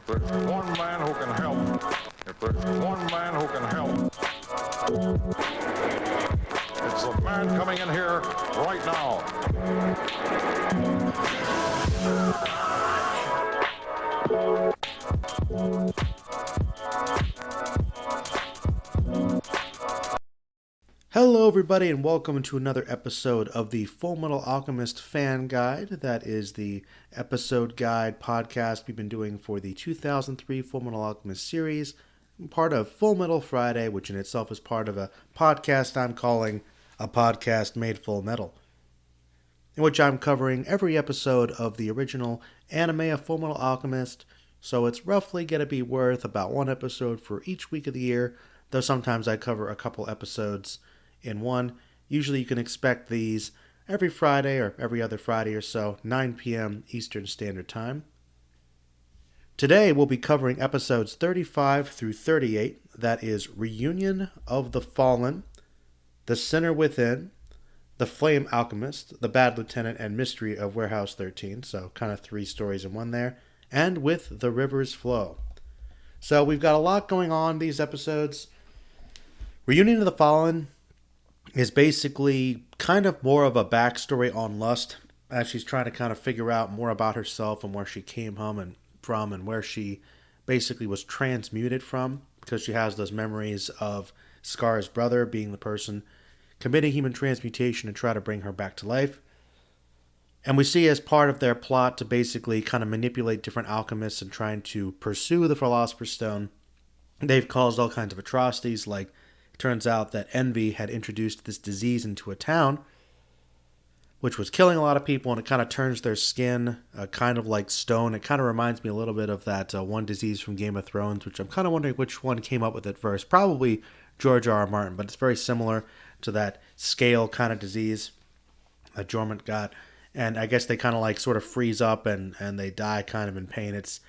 there's one man who can help, if there's one man who can help, it's the man coming in here right now. Hello everybody and welcome to another episode of the Fullmetal Alchemist Fan Guide. That is the episode guide podcast we've been doing for the 2003 Fullmetal Alchemist series, part of Fullmetal Friday, which in itself is part of a podcast I'm calling A Podcast Made Full Metal, in which I'm covering every episode of the original anime of Fullmetal Alchemist, so it's roughly going to be worth about one episode for each week of the year, though sometimes I cover a couple episodes in one. Usually you can expect these every Friday or every other Friday or so, 9 p.m. Eastern Standard Time. Today we'll be covering episodes 35 through 38. That is Reunion of the Fallen, The Sinner Within, The Flame Alchemist, The Bad Lieutenant, and Mystery of Warehouse 13. So kind of three stories in one there. And With the River's Flow. So we've got a lot going on these episodes. Reunion of the Fallen is basically kind of more of a backstory on Lust, as she's trying to kind of figure out more about herself and where she came home and from and where she basically was transmuted from, because she has those memories of Scar's brother being the person committing human transmutation and try to bring her back to life. And we see as part of their plot to basically kind of manipulate different alchemists and trying to pursue the Philosopher's Stone, they've caused all kinds of atrocities. Like, it turns out that Envy had introduced this disease into a town, which was killing a lot of people, and it kind of turns their skin kind of like stone. It kind of reminds me a little bit of that one disease from Game of Thrones, which I'm kind of wondering which one came up with it first. Probably George R. R. Martin, but it's very similar to that scale kind of disease that Jormungand got. And I guess they kind of like sort of freeze up and they die kind of in pain. It's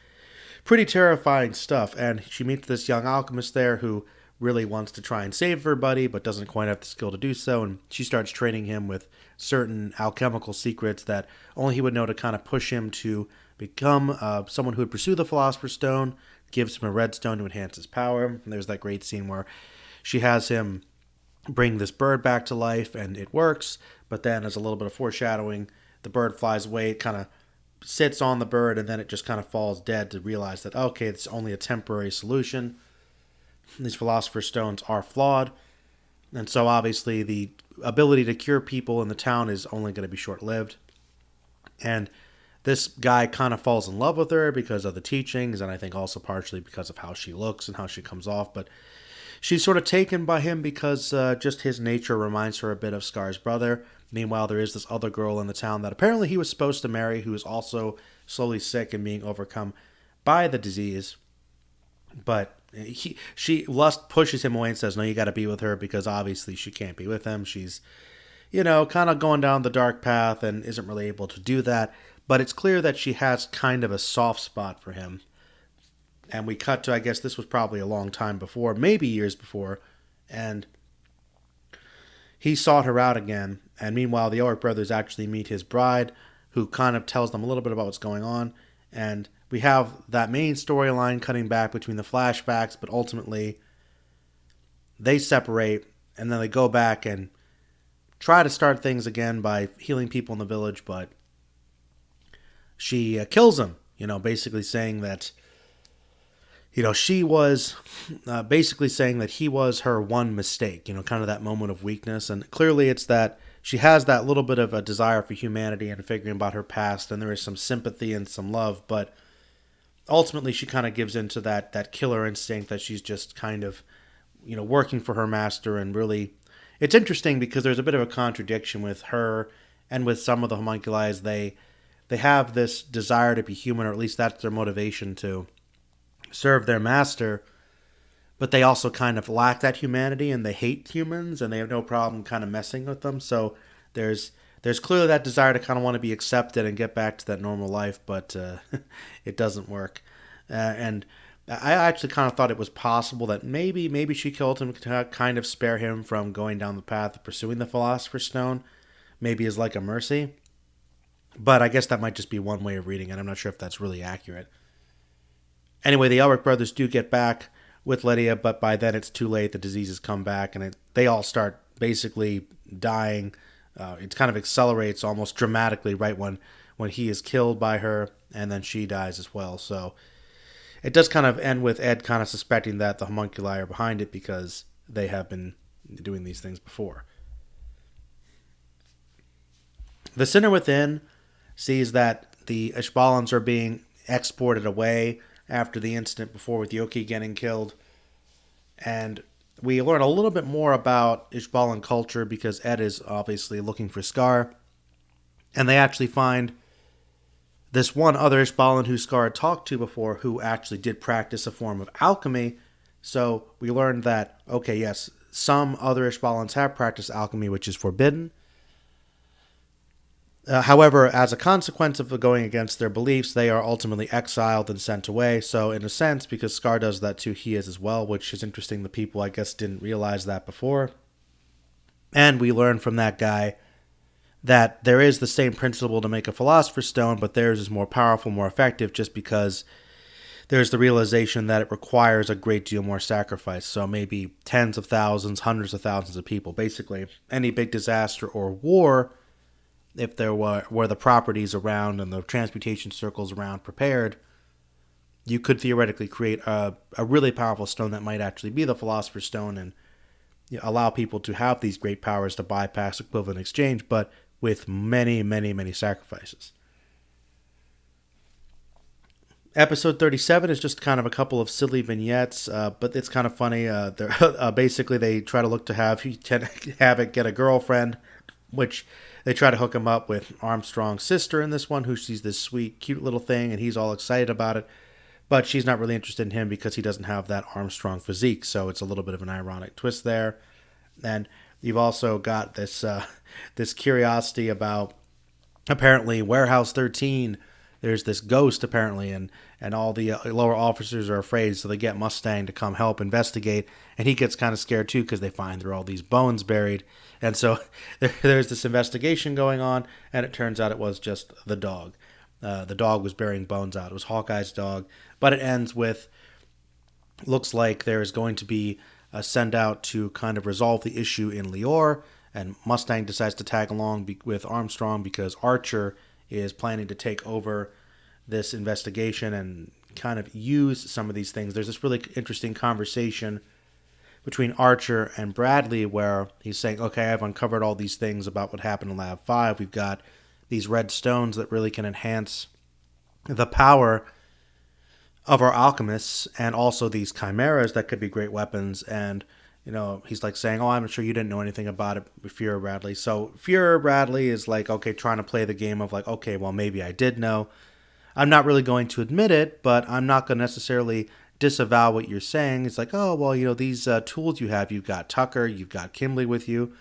pretty terrifying stuff. And she meets this young alchemist there who really wants to try and save her buddy, but doesn't quite have the skill to do so. And she starts training him with certain alchemical secrets that only he would know to kind of push him to become someone who would pursue the Philosopher's Stone, gives him a red stone to enhance his power. And there's that great scene where she has him bring this bird back to life, and it works. But then, as a little bit of foreshadowing, the bird flies away. It kind of sits on the bird, and then it just kind of falls dead to realize that, okay, it's only a temporary solution. These Philosopher's Stones are flawed, and so obviously the ability to cure people in the town is only going to be short-lived. And this guy kind of falls in love with her because of the teachings, and I think also partially because of how she looks and how she comes off, but she's sort of taken by him because just his nature reminds her a bit of Scar's brother. Meanwhile, there is this other girl in the town that apparently he was supposed to marry, who is also slowly sick and being overcome by the disease. But Lust pushes him away and says, no, you got to be with her, because obviously she can't be with him. She's, kind of going down the dark path and isn't really able to do that. But it's clear that she has kind of a soft spot for him. And we cut to, I guess this was probably a long time before, maybe years before, and he sought her out again. And meanwhile, the Orc brothers actually meet his bride, who kind of tells them a little bit about what's going on. And we have that main storyline cutting back between the flashbacks, but ultimately they separate, and then they go back and try to start things again by healing people in the village, but she kills him, basically saying that she was basically saying that he was her one mistake, kind of that moment of weakness. And clearly it's that she has that little bit of a desire for humanity and figuring about her past, and there is some sympathy and some love, but ultimately she kind of gives into that killer instinct that she's just kind of, working for her master. And really, it's interesting because there's a bit of a contradiction with her and with some of the homunculi. They have this desire to be human, or at least that's their motivation to serve their master, but they also kind of lack that humanity, and they hate humans, and they have no problem kind of messing with them. So there's clearly that desire to kind of want to be accepted and get back to that normal life, but it doesn't work. And I actually kind of thought it was possible that maybe she killed him to kind of spare him from going down the path of pursuing the Philosopher's Stone, maybe as like a mercy. But I guess that might just be one way of reading it. I'm not sure if that's really accurate. Anyway, the Elric brothers do get back with Lydia, but by then it's too late. The diseases come back, and they all start basically dying. It kind of accelerates almost dramatically right when he is killed by her, and then she dies as well. So it does kind of end with Ed kind of suspecting that the homunculi are behind it because they have been doing these things before. The Sinner Within sees that the Ishbalans are being exported away after the incident before with Yoki getting killed. And we learn a little bit more about Ishbalan culture because Ed is obviously looking for Scar. And they actually find this one other Ishbalan who Scar had talked to before who actually did practice a form of alchemy. So we learned that, okay, yes, some other Ishbalans have practiced alchemy, which is forbidden. However, as a consequence of going against their beliefs, they are ultimately exiled and sent away. So in a sense, because Scar does that too, he is as well, which is interesting. The people, I guess, didn't realize that before. And we learn from that guy that there is the same principle to make a Philosopher's Stone, but theirs is more powerful, more effective, just because there's the realization that it requires a great deal more sacrifice. So maybe tens of thousands, hundreds of thousands of people. Basically, any big disaster or war, if there were the properties around and the transmutation circles around prepared, you could theoretically create a really powerful stone that might actually be the Philosopher's Stone and allow people to have these great powers to bypass equivalent exchange, but with many, many, many sacrifices. Episode 37 is just kind of a couple of silly vignettes, but it's kind of funny. Basically, they try to look to have it get a girlfriend, which they try to hook him up with Armstrong's sister in this one, who sees this sweet, cute little thing, and he's all excited about it. But she's not really interested in him because he doesn't have that Armstrong physique, so it's a little bit of an ironic twist there. And you've also got this this curiosity about, apparently, Warehouse 13. There's this ghost, apparently, and all the lower officers are afraid, so they get Mustang to come help investigate, and he gets kind of scared, too, because they find there are all these bones buried. And so there's this investigation going on, and it turns out it was just the dog. The dog was burying bones out. It was Hawkeye's dog. But it ends with, looks like there is going to be a send out to kind of resolve the issue in Lior, and Mustang decides to tag along with Armstrong because Archer is planning to take over this investigation and kind of use some of these things. There's this really interesting conversation between Archer and Bradley where he's saying, okay, I've uncovered all these things about what happened in Lab 5. We've got these red stones that really can enhance the power of our alchemists, and also these chimeras that could be great weapons. And he's like saying, oh, I'm sure you didn't know anything about it, Fuhrer Bradley. So Fuhrer Bradley is like, okay, trying to play the game of like, okay, well, maybe I did know. I'm not really going to admit it, but I'm not going to necessarily disavow what you're saying. It's like, oh, well, these tools you have, you've got Tucker, you've got Kimberly with you.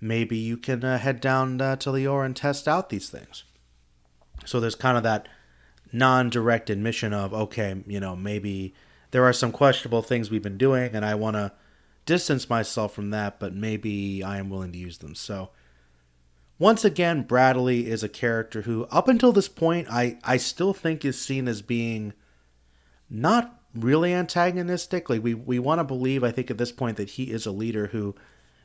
Maybe you can head down to Lior and test out these things. So there's kind of that non-direct admission of, okay, maybe there are some questionable things we've been doing, and I want to distance myself from that, but maybe I am willing to use them. So once again, Bradley is a character who, up until this point, I still think is seen as being not really antagonistic. Like we want to believe, I think at this point, that he is a leader who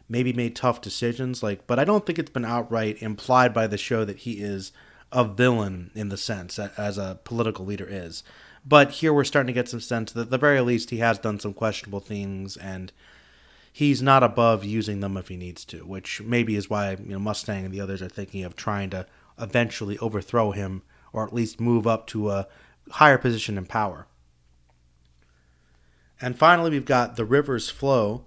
maybe made tough decisions, but I don't think it's been outright implied by the show that he is a villain in the sense as a political leader is. But here we're starting to get some sense that at the very least he has done some questionable things, and he's not above using them if he needs to, which maybe is why Mustang and the others are thinking of trying to eventually overthrow him, or at least move up to a higher position in power. And finally, we've got The River's Flow,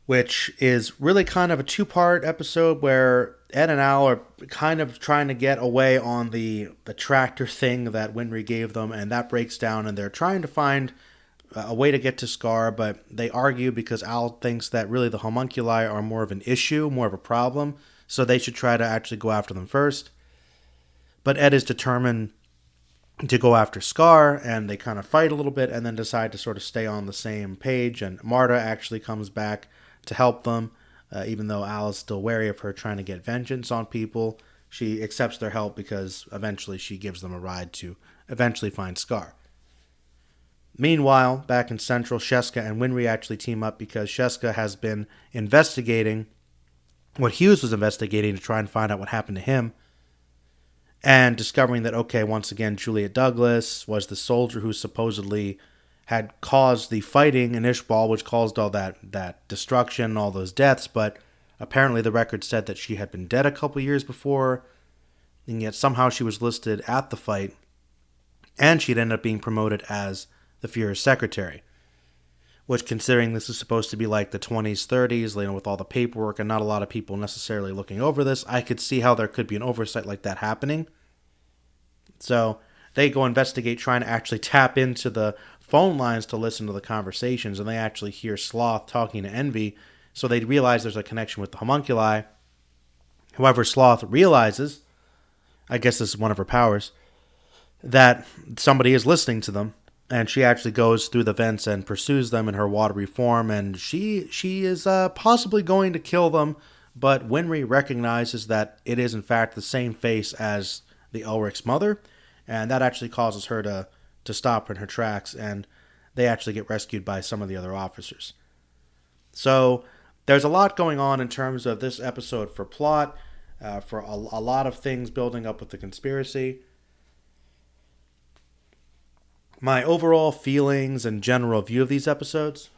which is really kind of a two-part episode where Ed and Al are kind of trying to get away on the tractor thing that Winry gave them, and that breaks down, and they're trying to find a way to get to Scar, but they argue because Al thinks that really the homunculi are more of an issue, more of a problem, so they should try to actually go after them first. But Ed is determined to go after Scar, and they kind of fight a little bit and then decide to sort of stay on the same page, and Marta actually comes back to help them, even though Al is still wary of her trying to get vengeance on people. She accepts their help because eventually she gives them a ride to eventually find Scar. Meanwhile, back in Central, Sheska and Winry actually team up because Sheska has been investigating what Hughes was investigating to try and find out what happened to him, and discovering that, okay, once again, Juliet Douglas was the soldier who supposedly had caused the fighting in Ishbal, which caused all that destruction, all those deaths, but apparently the record said that she had been dead a couple years before, and yet somehow she was listed at the fight, and she'd ended up being promoted as the Fuhrer's secretary. Which, considering this is supposed to be like the 20s, 30s, with all the paperwork and not a lot of people necessarily looking over this, I could see how there could be an oversight like that happening. So they go investigate, trying to actually tap into the phone lines to listen to the conversations, and they actually hear Sloth talking to Envy, so they realize there's a connection with the homunculi. However, Sloth realizes, I guess this is one of her powers, that somebody is listening to them, and she actually goes through the vents and pursues them in her watery form, and she is possibly going to kill them, but Winry recognizes that it is in fact the same face as the Elric's mother, and that actually causes her to stop in her tracks, and they actually get rescued by some of the other officers. So there's a lot going on in terms of this episode for plot, for a lot of things building up with the conspiracy. My overall feelings and general view of these episodes.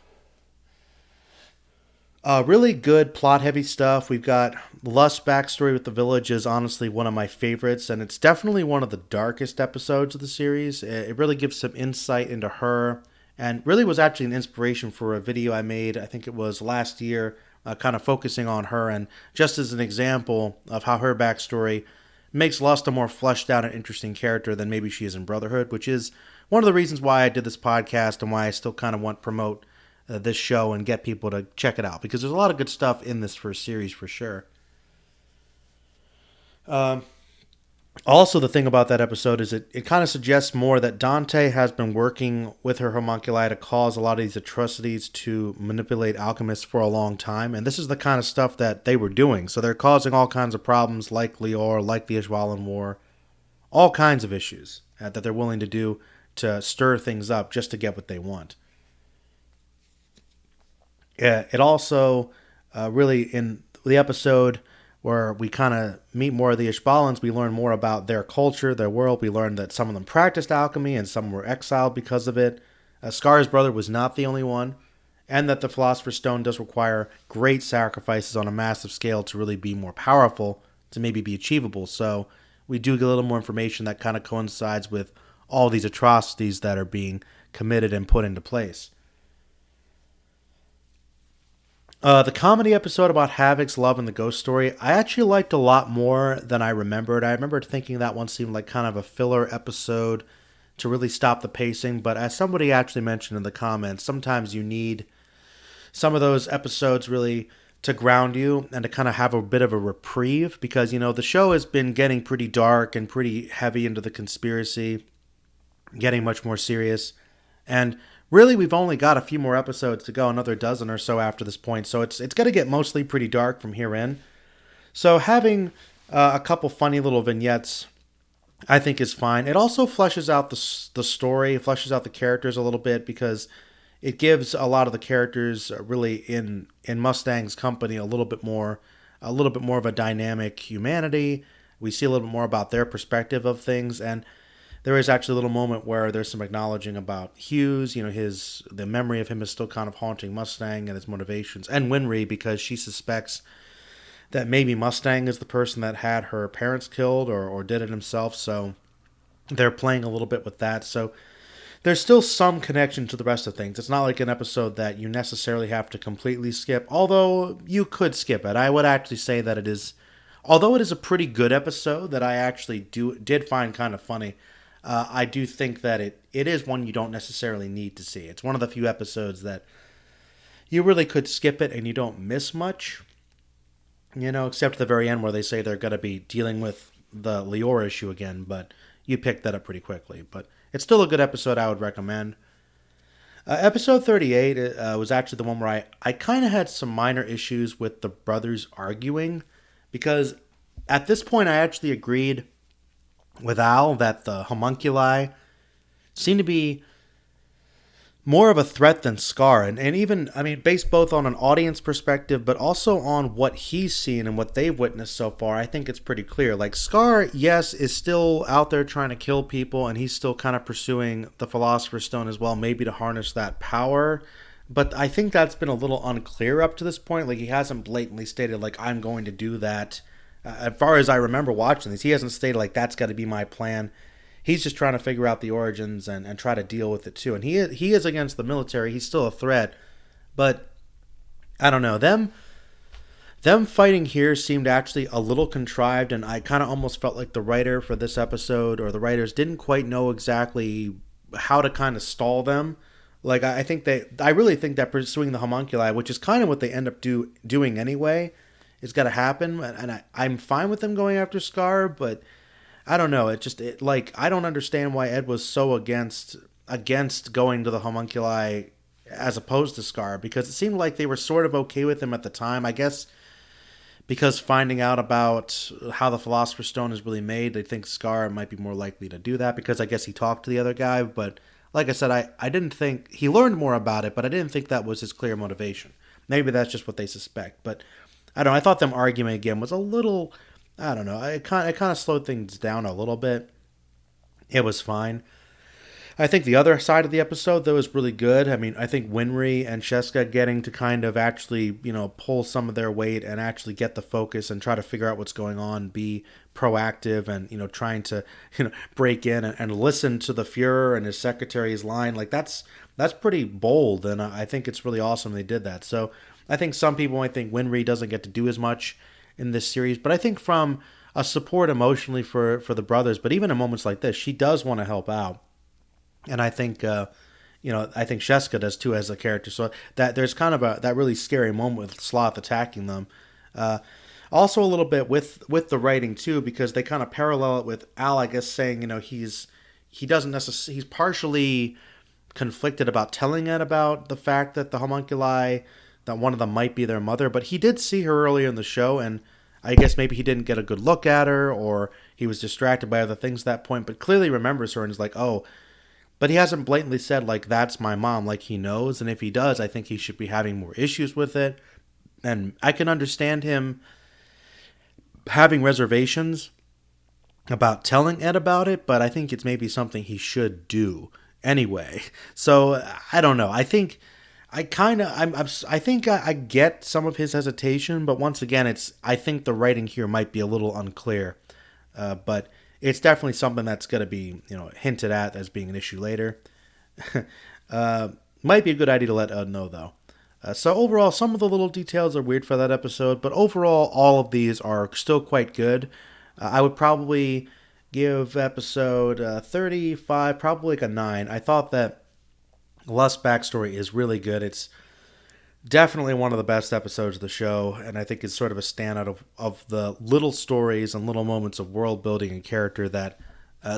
Really good plot-heavy stuff. We've got Lust's backstory with the village is honestly one of my favorites, and it's definitely one of the darkest episodes of the series. It really gives some insight into her, and really was actually an inspiration for a video I made, I think it was last year, kind of focusing on her, and just as an example of how her backstory makes Lust a more fleshed out and interesting character than maybe she is in Brotherhood, which is one of the reasons why I did this podcast and why I still kind of want to promote this show and get people to check it out, because there's a lot of good stuff in this first series for sure. Also, the thing about that episode is it kind of suggests more that Dante has been working with her homunculi to cause a lot of these atrocities to manipulate alchemists for a long time, and this is the kind of stuff that they were doing. So they're causing all kinds of problems like Lior, like the Ishvalan War, all kinds of issues that they're willing to do to stir things up just to get what they want. Yeah, it also really, in the episode where we kind of meet more of the Ishbalans, we learn more about their culture, their world. We learn that some of them practiced alchemy and some were exiled because of it. Scar's brother was not the only one, and that the Philosopher's Stone does require great sacrifices on a massive scale to really be more powerful, to maybe be achievable. So we do get a little more information that kind of coincides with all these atrocities that are being committed and put into place. The comedy episode about Havoc's love and the ghost story, I actually liked a lot more than I remembered. I remembered thinking that one seemed like kind of a filler episode to really stop the pacing, but as somebody actually mentioned in the comments, sometimes you need some of those episodes really to ground you and to kind of have a bit of a reprieve, because, the show has been getting pretty dark and pretty heavy into the conspiracy, getting much more serious, and really we've only got a few more episodes to go, another dozen or so after this point, so it's going to get mostly pretty dark from here in. So having a couple funny little vignettes I think is fine. It also fleshes out the story, fleshes out the characters a little bit, because it gives a lot of the characters really in Mustang's company a little bit more of a dynamic humanity. We see a little bit more about their perspective of things, and there is actually a little moment where there's some acknowledging about Hughes. The memory of him is still kind of haunting Mustang and his motivations, and Winry, because she suspects that maybe Mustang is the person that had her parents killed or did it himself. So they're playing a little bit with that. So there's still some connection to the rest of things. It's not like an episode that you necessarily have to completely skip, although you could skip it. I would actually say that although it is a pretty good episode that I actually did find kind of funny, I do think that it is one you don't necessarily need to see. It's one of the few episodes that you really could skip it and you don't miss much, except at the very end where they say they're going to be dealing with the Lior issue again, but you pick that up pretty quickly. But it's still a good episode I would recommend. Episode 38 was actually the one where I kind of had some minor issues with the brothers arguing, because at this point I actually agreed with Al that the homunculi seem to be more of a threat than Scar. And even, I mean, based both on an audience perspective, but also on what he's seen and what they've witnessed so far, I think it's pretty clear. Like, Scar, yes, is still out there trying to kill people, and he's still kind of pursuing the Philosopher's Stone as well, maybe to harness that power. But I think that's been a little unclear up to this point. Like, he hasn't blatantly stated, like, I'm going to do that. As far as I remember watching this, he hasn't stated, like, that's got to be my plan. He's just trying to figure out the origins and try to deal with it too. And he is against the military. He's still a threat. But I don't know. Them fighting here seemed actually a little contrived, and I kind of almost felt like the writer for this episode, or the writers, didn't quite know exactly how to kind of stall them. Like, I really think that pursuing the homunculi, which is kind of what they end up doing anyway, is got to happen. And I'm fine with them going after Scar, but I don't know. I don't understand why Ed was so against going to the homunculi as opposed to Scar, because it seemed like they were sort of okay with him at the time. I guess because finding out about how the Philosopher's Stone is really made, they think Scar might be more likely to do that, because I guess he talked to the other guy. But like I said, I didn't think he learned more about it, but I didn't think that was his clear motivation. Maybe that's just what they suspect. But I don't know. I thought them arguing again was a little, I don't know. It kind of slowed things down a little bit. It was fine. I think the other side of the episode, though, is really good. I mean, I think Winry and Sheska getting to kind of actually, pull some of their weight and actually get the focus and try to figure out what's going on, be proactive and, trying to, break in and listen to the Fuhrer and his secretary's line. Like, that's pretty bold, and I think it's really awesome they did that. So I think some people might think Winry doesn't get to do as much in this series, but I think from a support emotionally for the brothers, but even in moments like this, she does want to help out. And I think, I think Sheska does too as a character. So that there's kind of that really scary moment with Sloth attacking them. Also a little bit with the writing too, because they kind of parallel it with Al, I guess, saying, he's partially conflicted about telling Ed about the fact that the homunculi, that one of them might be their mother, but he did see her earlier in the show, and I guess maybe he didn't get a good look at her, or he was distracted by other things at that point, but clearly remembers her and is like, oh. But he hasn't blatantly said, like, that's my mom, like he knows. And if he does, I think he should be having more issues with it. And I can understand him having reservations about telling Ed about it, but I think it's maybe something he should do anyway. So I don't know. I think I get some of his hesitation, but once again, I think the writing here might be a little unclear. But it's definitely something that's going to be, hinted at as being an issue later. Might be a good idea to let Ed know, though. So overall, some of the little details are weird for that episode, but overall, all of these are still quite good. I would probably give episode 35 probably like a 9. I thought that Lust's backstory is really good. It's definitely one of the best episodes of the show, and I think it's sort of a standout of the little stories and little moments of world building and character that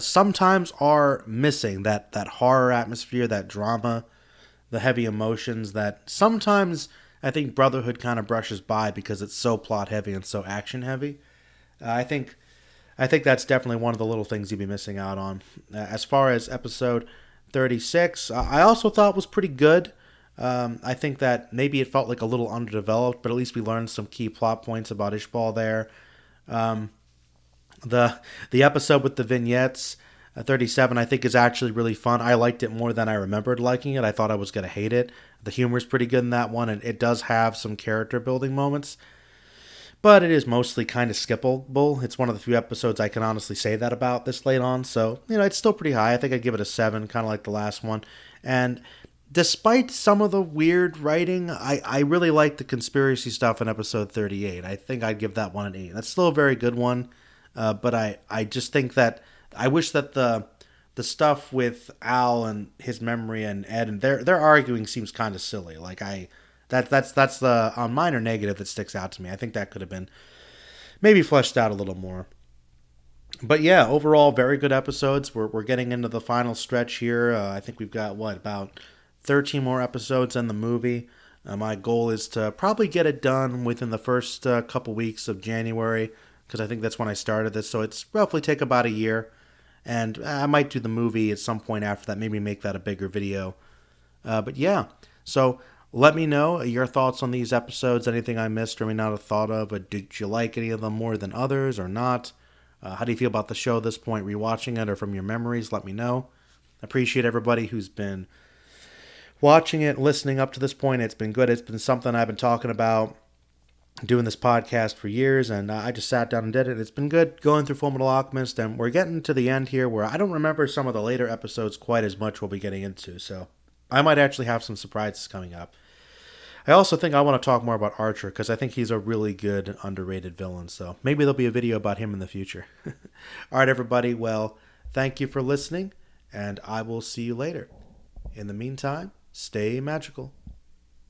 sometimes are missing. That horror atmosphere, that drama, the heavy emotions that sometimes I think Brotherhood kind of brushes by because it's so plot heavy and so action heavy. I think that's definitely one of the little things you'd be missing out on. As far as episode 36, I also thought was pretty good. I think that maybe it felt like a little underdeveloped, but at least we learned some key plot points about Ishbal there. The episode with the vignettes, 37, I think is actually really fun. I liked it more than I remembered liking it. I thought I was going to hate it. The humor's pretty good in that one, and it does have some character building moments. But it is mostly kind of skippable. It's one of the few episodes I can honestly say that about this late on. So, it's still pretty high. I think I'd give it a 7, kind of like the last one. And despite some of the weird writing, I really like the conspiracy stuff in episode 38. I think I'd give that one an 8. That's still a very good one. But I just think that I wish that the stuff with Al and his memory and Ed and their arguing seems kind of silly. Like that's the minor negative that sticks out to me. I think that could have been maybe fleshed out a little more. But yeah, overall, very good episodes. We're getting into the final stretch here. I think we've got about 13 more episodes in the movie. My goal is to probably get it done within the first couple weeks of January, because I think that's when I started this. So it's roughly take about a year. And I might do the movie at some point after that, maybe make that a bigger video. But yeah, so let me know your thoughts on these episodes, anything I missed or may not have thought of. Did you like any of them more than others or not? How do you feel about the show at this point, rewatching it or from your memories? Let me know. I appreciate everybody who's been watching it, listening up to this point. It's been good. It's been something I've been talking about, doing this podcast for years, and I just sat down and did it. It's been good going through Fullmetal Alchemist, and we're getting to the end here where I don't remember some of the later episodes quite as much we'll be getting into, so I might actually have some surprises coming up. I also think I want to talk more about Archer, because I think he's a really good, underrated villain, so maybe there'll be a video about him in the future. All right, everybody, well, thank you for listening, and I will see you later. In the meantime, stay magical.